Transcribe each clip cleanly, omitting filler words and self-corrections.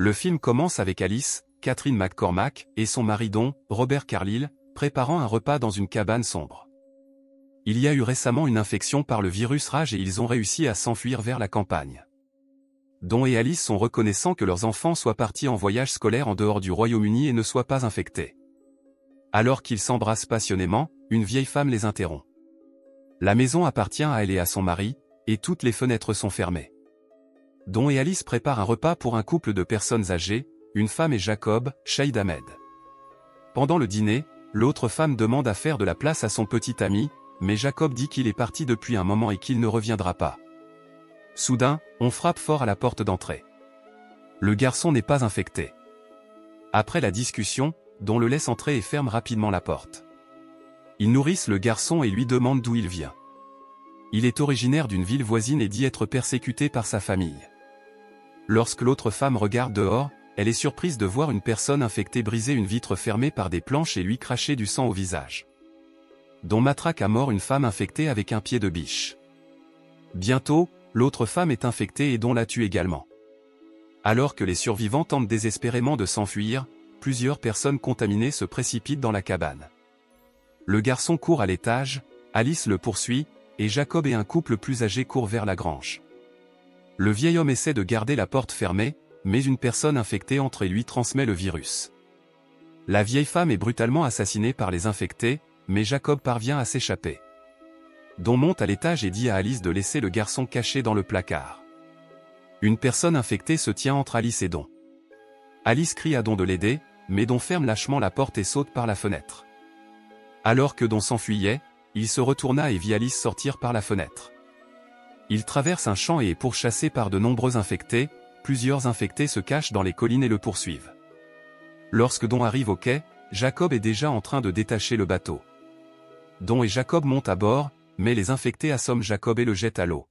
Le film commence avec Alice, Catherine McCormack, et son mari Don, Robert Carlyle, préparant un repas dans une cabane sombre. Il y a eu récemment une infection par le virus rage et ils ont réussi à s'enfuir vers la campagne. Don et Alice sont reconnaissants que leurs enfants soient partis en voyage scolaire en dehors du Royaume-Uni et ne soient pas infectés. Alors qu'ils s'embrassent passionnément, une vieille femme les interrompt. La maison appartient à elle et à son mari, et toutes les fenêtres sont fermées. Don et Alice préparent un repas pour un couple de personnes âgées, une femme et Jacob, Shahid Ahmed. Pendant le dîner, l'autre femme demande à faire de la place à son petit ami, mais Jacob dit qu'il est parti depuis un moment et qu'il ne reviendra pas. Soudain, on frappe fort à la porte d'entrée. Le garçon n'est pas infecté. Après la discussion, Don le laisse entrer et ferme rapidement la porte. Ils nourrissent le garçon et lui demandent d'où il vient. Il est originaire d'une ville voisine et dit être persécuté par sa famille. Lorsque l'autre femme regarde dehors, elle est surprise de voir une personne infectée briser une vitre fermée par des planches et lui cracher du sang au visage. Don matraque à mort une femme infectée avec un pied de biche. Bientôt, l'autre femme est infectée et Don la tue également. Alors que les survivants tentent désespérément de s'enfuir, plusieurs personnes contaminées se précipitent dans la cabane. Le garçon court à l'étage, Alice le poursuit, et Jacob et un couple plus âgé courent vers la grange. Le vieil homme essaie de garder la porte fermée, mais une personne infectée entre et lui transmet le virus. La vieille femme est brutalement assassinée par les infectés, mais Jacob parvient à s'échapper. Don monte à l'étage et dit à Alice de laisser le garçon caché dans le placard. Une personne infectée se tient entre Alice et Don. Alice crie à Don de l'aider, mais Don ferme lâchement la porte et saute par la fenêtre. Alors que Don s'enfuyait, il se retourna et vit Alice sortir par la fenêtre. Il traverse un champ et est pourchassé par de nombreux infectés, plusieurs infectés se cachent dans les collines et le poursuivent. Lorsque Don arrive au quai, Jacob est déjà en train de détacher le bateau. Don et Jacob montent à bord, mais les infectés assomment Jacob et le jettent à l'eau.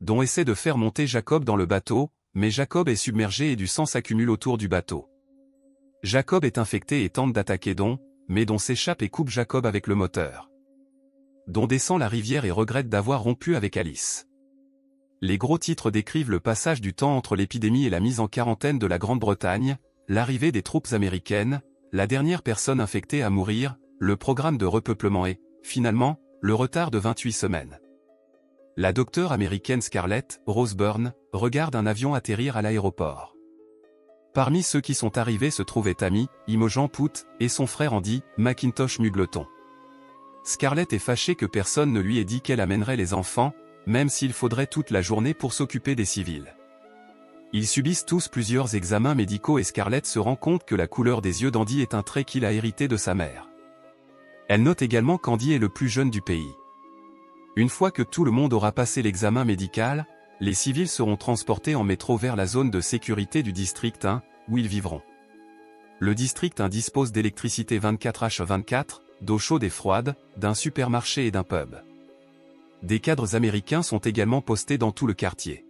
Don essaie de faire monter Jacob dans le bateau, mais Jacob est submergé et du sang s'accumule autour du bateau. Jacob est infecté et tente d'attaquer Don, mais Don s'échappe et coupe Jacob avec le moteur. Don descend la rivière et regrette d'avoir rompu avec Alice. Les gros titres décrivent le passage du temps entre l'épidémie et la mise en quarantaine de la Grande-Bretagne, l'arrivée des troupes américaines, la dernière personne infectée à mourir, le programme de repeuplement et, finalement, le retard de 28 semaines. La docteure américaine Scarlett Roseburn regarde un avion atterrir à l'aéroport. Parmi ceux qui sont arrivés se trouvaient Amy, Imogen Poote, et son frère Andy, Macintosh Mugleton. Scarlett est fâchée que personne ne lui ait dit qu'elle amènerait les enfants, même s'il faudrait toute la journée pour s'occuper des civils. Ils subissent tous plusieurs examens médicaux et Scarlett se rend compte que la couleur des yeux d'Andy est un trait qu'il a hérité de sa mère. Elle note également qu'Andy est le plus jeune du pays. Une fois que tout le monde aura passé l'examen médical, les civils seront transportés en métro vers la zone de sécurité du district 1, où ils vivront. Le district 1 dispose d'électricité 24h24, d'eau chaude et froide, d'un supermarché et d'un pub. Des cadres américains sont également postés dans tout le quartier.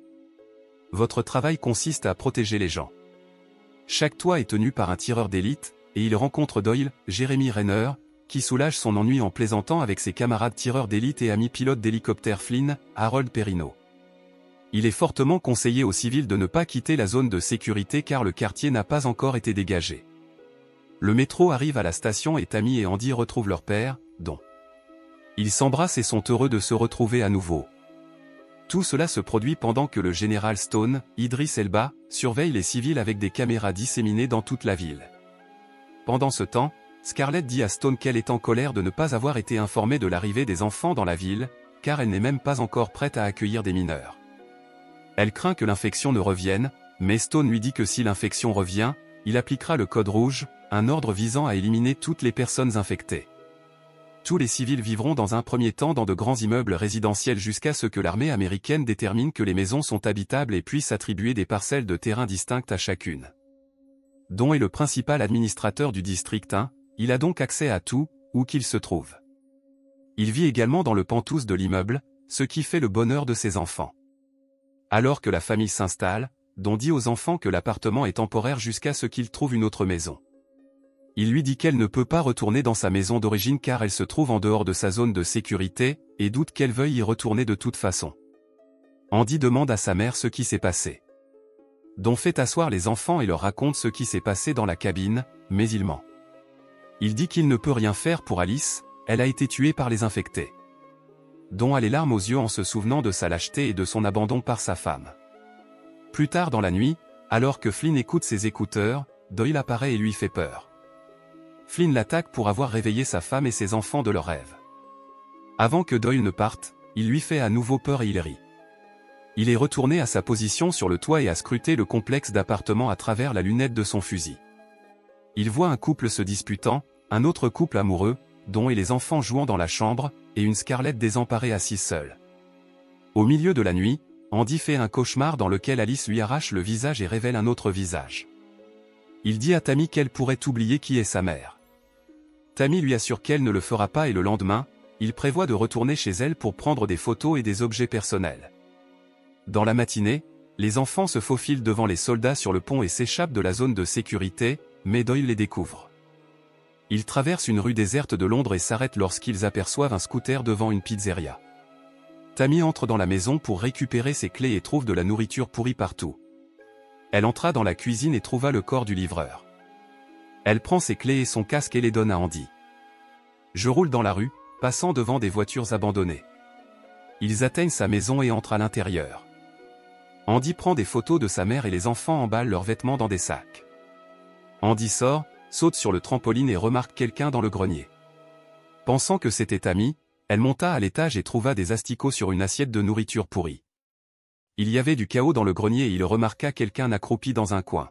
Votre travail consiste à protéger les gens. Chaque toit est tenu par un tireur d'élite, et il rencontre Doyle, Jeremy Renner, qui soulage son ennui en plaisantant avec ses camarades tireurs d'élite et amis pilotes d'hélicoptère Flynn, Harold Perrineau. Il est fortement conseillé aux civils de ne pas quitter la zone de sécurité car le quartier n'a pas encore été dégagé. Le métro arrive à la station et Tammy et Andy retrouvent leur père, Don. Ils s'embrassent et sont heureux de se retrouver à nouveau. Tout cela se produit pendant que le général Stone, Idris Elba, surveille les civils avec des caméras disséminées dans toute la ville. Pendant ce temps, Scarlett dit à Stone qu'elle est en colère de ne pas avoir été informée de l'arrivée des enfants dans la ville, car elle n'est même pas encore prête à accueillir des mineurs. Elle craint que l'infection ne revienne, mais Stone lui dit que si l'infection revient, il appliquera le code rouge, un ordre visant à éliminer toutes les personnes infectées. Tous les civils vivront dans un premier temps dans de grands immeubles résidentiels jusqu'à ce que l'armée américaine détermine que les maisons sont habitables et puisse attribuer des parcelles de terrain distinctes à chacune. Don est le principal administrateur du district 1, il a donc accès à tout, où qu'il se trouve. Il vit également dans le penthouse de l'immeuble, ce qui fait le bonheur de ses enfants. Alors que la famille s'installe, Don dit aux enfants que l'appartement est temporaire jusqu'à ce qu'ils trouvent une autre maison. Il lui dit qu'elle ne peut pas retourner dans sa maison d'origine car elle se trouve en dehors de sa zone de sécurité, et doute qu'elle veuille y retourner de toute façon. Andy demande à sa mère ce qui s'est passé. Don fait asseoir les enfants et leur raconte ce qui s'est passé dans la cabine, mais il ment. Il dit qu'il ne peut rien faire pour Alice, elle a été tuée par les infectés. Don a les larmes aux yeux en se souvenant de sa lâcheté et de son abandon par sa femme. Plus tard dans la nuit, alors que Flynn écoute ses écouteurs, Doyle apparaît et lui fait peur. Flynn l'attaque pour avoir réveillé sa femme et ses enfants de leur rêve. Avant que Doyle ne parte, il lui fait à nouveau peur et il rit. Il est retourné à sa position sur le toit et a scruté le complexe d'appartements à travers la lunette de son fusil. Il voit un couple se disputant, un autre couple amoureux, Don et les enfants jouant dans la chambre, et une Scarlett désemparée assise seule. Au milieu de la nuit, Andy fait un cauchemar dans lequel Alice lui arrache le visage et révèle un autre visage. Il dit à Tammy qu'elle pourrait oublier qui est sa mère. Tammy lui assure qu'elle ne le fera pas et le lendemain, il prévoit de retourner chez elle pour prendre des photos et des objets personnels. Dans la matinée, les enfants se faufilent devant les soldats sur le pont et s'échappent de la zone de sécurité, mais Doyle les découvre. Ils traversent une rue déserte de Londres et s'arrêtent lorsqu'ils aperçoivent un scooter devant une pizzeria. Tammy entre dans la maison pour récupérer ses clés et trouve de la nourriture pourrie partout. Elle entra dans la cuisine et trouva le corps du livreur. Elle prend ses clés et son casque et les donne à Andy. Je roule dans la rue, passant devant des voitures abandonnées. Ils atteignent sa maison et entrent à l'intérieur. Andy prend des photos de sa mère et les enfants emballent leurs vêtements dans des sacs. Andy sort, saute sur le trampoline et remarque quelqu'un dans le grenier. Pensant que c'était Tammy, elle monta à l'étage et trouva des asticots sur une assiette de nourriture pourrie. Il y avait du chaos dans le grenier et il remarqua quelqu'un accroupi dans un coin.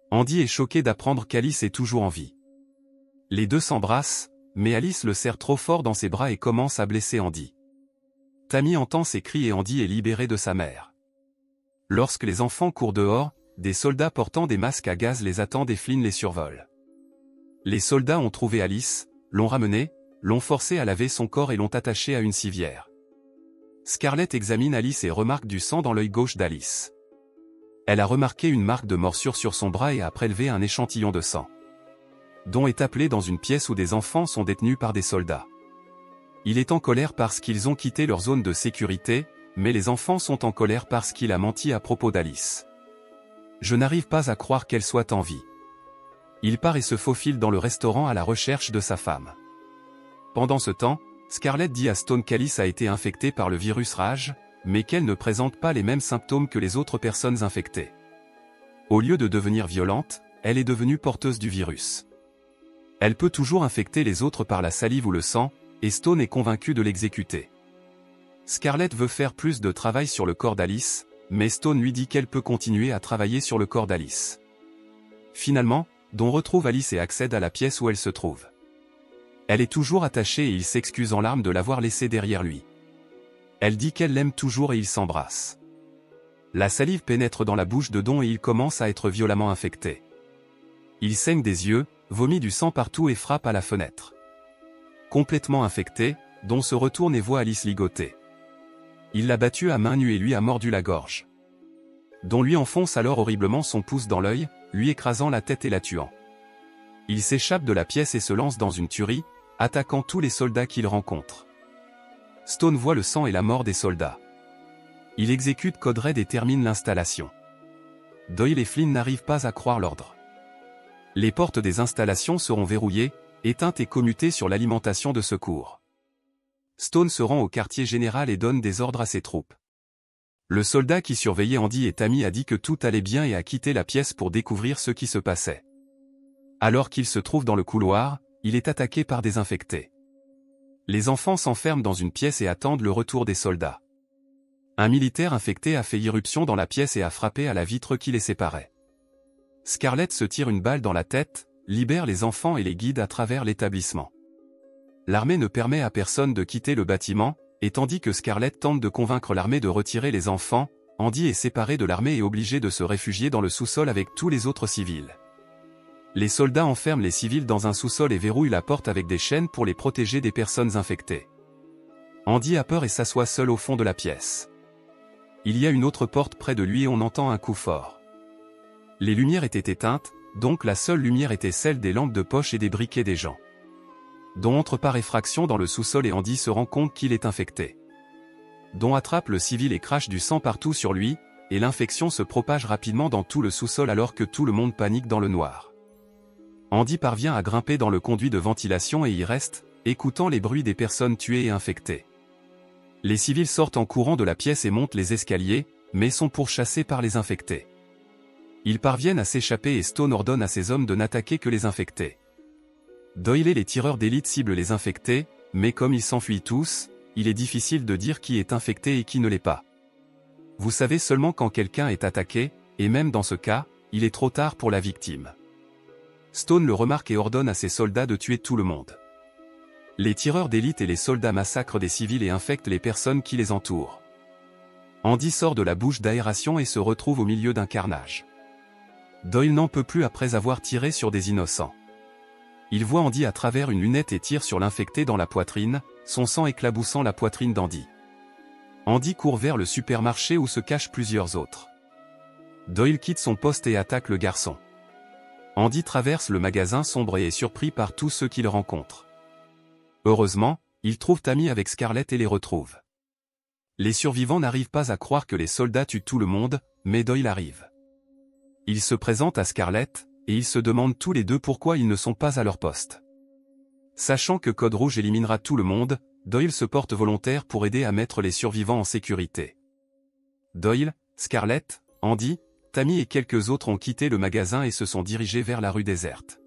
Andy est choqué d'apprendre qu'Alice est toujours en vie. Les deux s'embrassent, mais Alice le serre trop fort dans ses bras et commence à blesser Andy. Tammy entend ses cris et Andy est libéré de sa mère. Lorsque les enfants courent dehors, des soldats portant des masques à gaz les attendent et Flynn les survole. Les soldats ont trouvé Alice, l'ont ramenée, l'ont forcée à laver son corps et l'ont attachée à une civière. Scarlett examine Alice et remarque du sang dans l'œil gauche d'Alice. Elle a remarqué une marque de morsure sur son bras et a prélevé un échantillon de sang. Don est appelé dans une pièce où des enfants sont détenus par des soldats. Il est en colère parce qu'ils ont quitté leur zone de sécurité, mais les enfants sont en colère parce qu'il a menti à propos d'Alice. Je n'arrive pas à croire qu'elle soit en vie. Il part et se faufile dans le restaurant à la recherche de sa femme. Pendant ce temps, Scarlett dit à Stone qu'Alice a été infectée par le virus Rage, mais qu'elle ne présente pas les mêmes symptômes que les autres personnes infectées. Au lieu de devenir violente, elle est devenue porteuse du virus. Elle peut toujours infecter les autres par la salive ou le sang, et Stone est convaincu de l'exécuter. Scarlett veut faire plus de travail sur le corps d'Alice, mais Stone lui dit qu'elle peut continuer à travailler sur le corps d'Alice. Finalement, Don retrouve Alice et accède à la pièce où elle se trouve. Elle est toujours attachée et il s'excuse en larmes de l'avoir laissée derrière lui. Elle dit qu'elle l'aime toujours et ils s'embrassent. La salive pénètre dans la bouche de Don et il commence à être violemment infecté. Il saigne des yeux, vomit du sang partout et frappe à la fenêtre. Complètement infecté, Don se retourne et voit Alice ligoter. Il l'a battue à main nue et lui a mordu la gorge. Don lui enfonce alors horriblement son pouce dans l'œil, lui écrasant la tête et la tuant. Il s'échappe de la pièce et se lance dans une tuerie, attaquant tous les soldats qu'il rencontre. Stone voit le sang et la mort des soldats. Il exécute Code Red et termine l'installation. Doyle et Flynn n'arrivent pas à croire l'ordre. Les portes des installations seront verrouillées, éteintes et commutées sur l'alimentation de secours. Stone se rend au quartier général et donne des ordres à ses troupes. Le soldat qui surveillait Andy et Tammy a dit que tout allait bien et a quitté la pièce pour découvrir ce qui se passait. Alors qu'il se trouve dans le couloir, il est attaqué par des infectés. Les enfants s'enferment dans une pièce et attendent le retour des soldats. Un militaire infecté a fait irruption dans la pièce et a frappé à la vitre qui les séparait. Scarlett se tire une balle dans la tête, libère les enfants et les guide à travers l'établissement. L'armée ne permet à personne de quitter le bâtiment, et tandis que Scarlett tente de convaincre l'armée de retirer les enfants, Andy est séparé de l'armée et obligé de se réfugier dans le sous-sol avec tous les autres civils. Les soldats enferment les civils dans un sous-sol et verrouillent la porte avec des chaînes pour les protéger des personnes infectées. Andy a peur et s'assoit seul au fond de la pièce. Il y a une autre porte près de lui et on entend un coup fort. Les lumières étaient éteintes, donc la seule lumière était celle des lampes de poche et des briquets des gens. Don entre par effraction dans le sous-sol et Andy se rend compte qu'il est infecté. Don attrape le civil et crache du sang partout sur lui, et l'infection se propage rapidement dans tout le sous-sol alors que tout le monde panique dans le noir. Andy parvient à grimper dans le conduit de ventilation et y reste, écoutant les bruits des personnes tuées et infectées. Les civils sortent en courant de la pièce et montent les escaliers, mais sont pourchassés par les infectés. Ils parviennent à s'échapper et Stone ordonne à ses hommes de n'attaquer que les infectés. Doyle et les tireurs d'élite ciblent les infectés, mais comme ils s'enfuient tous, il est difficile de dire qui est infecté et qui ne l'est pas. Vous savez seulement quand quelqu'un est attaqué, et même dans ce cas, il est trop tard pour la victime. Stone le remarque et ordonne à ses soldats de tuer tout le monde. Les tireurs d'élite et les soldats massacrent des civils et infectent les personnes qui les entourent. Andy sort de la bouche d'aération et se retrouve au milieu d'un carnage. Doyle n'en peut plus après avoir tiré sur des innocents. Il voit Andy à travers une lunette et tire sur l'infecté dans la poitrine, son sang éclaboussant la poitrine d'Andy. Andy court vers le supermarché où se cachent plusieurs autres. Doyle quitte son poste et attaque le garçon. Andy traverse le magasin sombre et est surpris par tous ceux qu'il rencontre. Heureusement, il trouve Tammy avec Scarlett et les retrouve. Les survivants n'arrivent pas à croire que les soldats tuent tout le monde, mais Doyle arrive. Il se présente à Scarlett, et ils se demandent tous les deux pourquoi ils ne sont pas à leur poste. Sachant que Code Rouge éliminera tout le monde, Doyle se porte volontaire pour aider à mettre les survivants en sécurité. Doyle, Scarlett, Andy, Tammy et quelques autres ont quitté le magasin et se sont dirigés vers la rue déserte.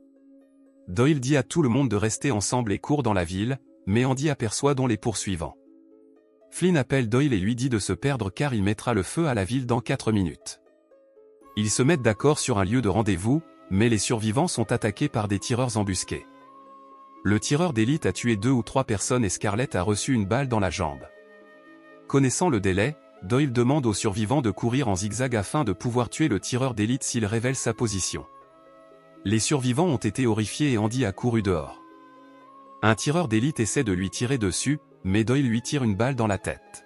Doyle dit à tout le monde de rester ensemble et court dans la ville, mais Andy aperçoit les poursuivants. Flynn appelle Doyle et lui dit de se perdre car il mettra le feu à la ville dans 4 minutes. Ils se mettent d'accord sur un lieu de rendez-vous, mais les survivants sont attaqués par des tireurs embusqués. Le tireur d'élite a tué 2 ou 3 personnes et Scarlett a reçu une balle dans la jambe. Connaissant le délai, Doyle demande aux survivants de courir en zigzag afin de pouvoir tuer le tireur d'élite s'il révèle sa position. Les survivants ont été horrifiés et Andy a couru dehors. Un tireur d'élite essaie de lui tirer dessus, mais Doyle lui tire une balle dans la tête.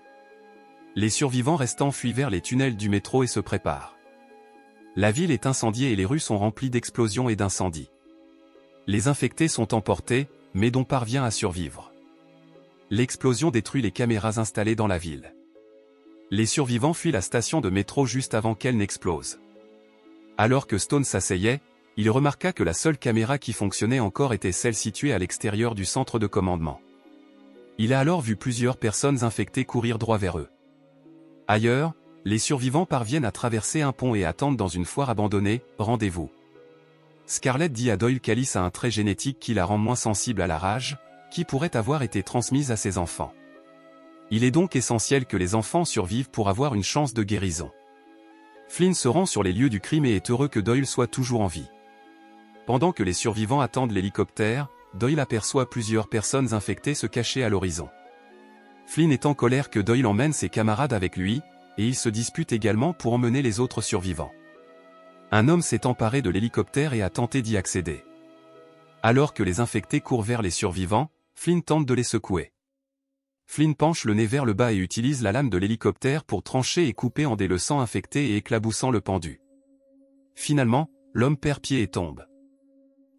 Les survivants restants fuient vers les tunnels du métro et se préparent. La ville est incendiée et les rues sont remplies d'explosions et d'incendies. Les infectés sont emportés, mais Don parvient à survivre. L'explosion détruit les caméras installées dans la ville. Les survivants fuient la station de métro juste avant qu'elle n'explose. Alors que Stone s'asseyait, il remarqua que la seule caméra qui fonctionnait encore était celle située à l'extérieur du centre de commandement. Il a alors vu plusieurs personnes infectées courir droit vers eux. Ailleurs, les survivants parviennent à traverser un pont et attendent dans une foire abandonnée, rendez-vous. Scarlett dit à Doyle qu'Alice a un trait génétique qui la rend moins sensible à la rage, qui pourrait avoir été transmise à ses enfants. Il est donc essentiel que les enfants survivent pour avoir une chance de guérison. Flynn se rend sur les lieux du crime et est heureux que Doyle soit toujours en vie. Pendant que les survivants attendent l'hélicoptère, Doyle aperçoit plusieurs personnes infectées se cacher à l'horizon. Flynn est en colère que Doyle emmène ses camarades avec lui, et il se dispute également pour emmener les autres survivants. Un homme s'est emparé de l'hélicoptère et a tenté d'y accéder. Alors que les infectés courent vers les survivants, Flynn tente de les secouer. Flynn penche le nez vers le bas et utilise la lame de l'hélicoptère pour trancher et couper en le sang infecté et éclaboussant le pendu. Finalement, l'homme perd pied et tombe.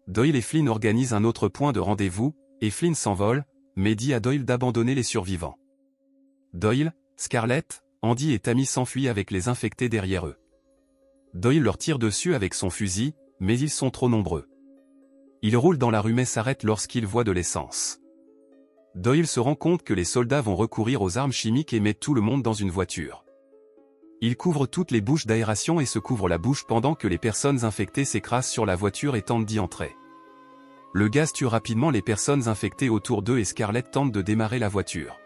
Doyle et Flynn organisent un autre point de rendez-vous, et Flynn s'envole, mais dit à Doyle d'abandonner les survivants. Doyle, Scarlett, Andy et Tammy s'enfuient avec les infectés derrière eux. Doyle leur tire dessus avec son fusil, mais ils sont trop nombreux. Il roule dans la rue mais s'arrête lorsqu'il voit de l'essence. Doyle se rend compte que les soldats vont recourir aux armes chimiques et met tout le monde dans une voiture. Il couvre toutes les bouches d'aération et se couvre la bouche pendant que les personnes infectées s'écrasent sur la voiture et tentent d'y entrer. Le gaz tue rapidement les personnes infectées autour d'eux et Scarlett tente de démarrer la voiture.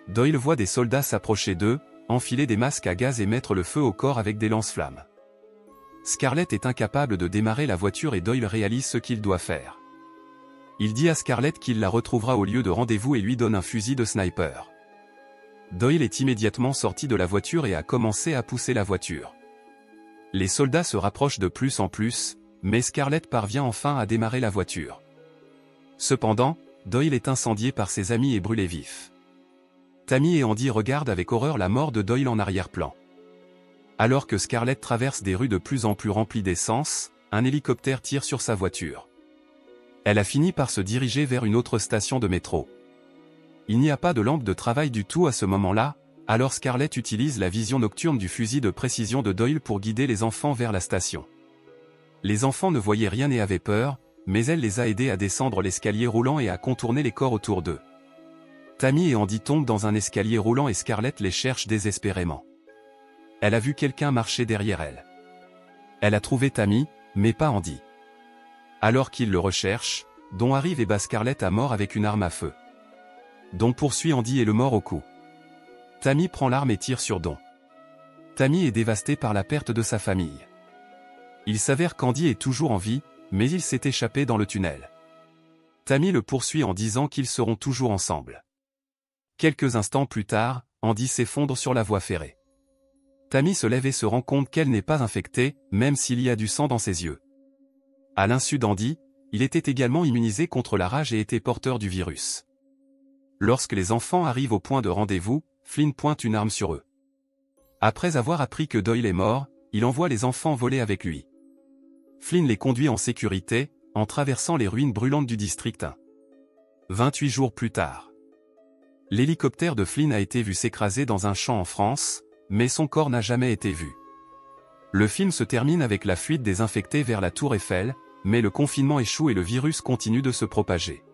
Doyle voit des soldats s'approcher d'eux, enfiler des masques à gaz et mettre le feu au corps avec des lance-flammes. Scarlett est incapable de démarrer la voiture et Doyle réalise ce qu'il doit faire. Il dit à Scarlett qu'il la retrouvera au lieu de rendez-vous et lui donne un fusil de sniper. Doyle est immédiatement sorti de la voiture et a commencé à pousser la voiture. Les soldats se rapprochent de plus en plus, mais Scarlett parvient enfin à démarrer la voiture. Cependant, Doyle est incendié par ses amis et brûlé vif. Tammy et Andy regardent avec horreur la mort de Doyle en arrière-plan. Alors que Scarlett traverse des rues de plus en plus remplies d'essence, un hélicoptère tire sur sa voiture. Elle a fini par se diriger vers une autre station de métro. Il n'y a pas de lampe de travail du tout à ce moment-là, Alors Scarlett utilise la vision nocturne du fusil de précision de Doyle pour guider les enfants vers la station. Les enfants ne voyaient rien et avaient peur, mais elle les a aidés à descendre l'escalier roulant et à contourner les corps autour d'eux. Tammy et Andy tombent dans un escalier roulant et Scarlett les cherche désespérément. Elle a vu quelqu'un marcher derrière elle. Elle a trouvé Tammy, mais pas Andy. Alors qu'il le recherche, Don arrive et bat Scarlett à mort avec une arme à feu. Don poursuit Andy et le mord au cou. Tammy prend l'arme et tire sur Don. Tammy est dévastée par la perte de sa famille. Il s'avère qu'Andy est toujours en vie, mais il s'est échappé dans le tunnel. Tammy le poursuit en disant qu'ils seront toujours ensemble. Quelques instants plus tard, Andy s'effondre sur la voie ferrée. Tammy se lève et se rend compte qu'elle n'est pas infectée, même s'il y a du sang dans ses yeux. À l'insu d'Andy, il était également immunisé contre la rage et était porteur du virus. Lorsque les enfants arrivent au point de rendez-vous, Flynn pointe une arme sur eux. Après avoir appris que Doyle est mort, il envoie les enfants voler avec lui. Flynn les conduit en sécurité, en traversant les ruines brûlantes du district 1. 28 jours plus tard. L'hélicoptère de Flynn a été vu s'écraser dans un champ en France, mais son corps n'a jamais été vu. Le film se termine avec la fuite des infectés vers la Tour Eiffel, mais le confinement échoue et le virus continue de se propager.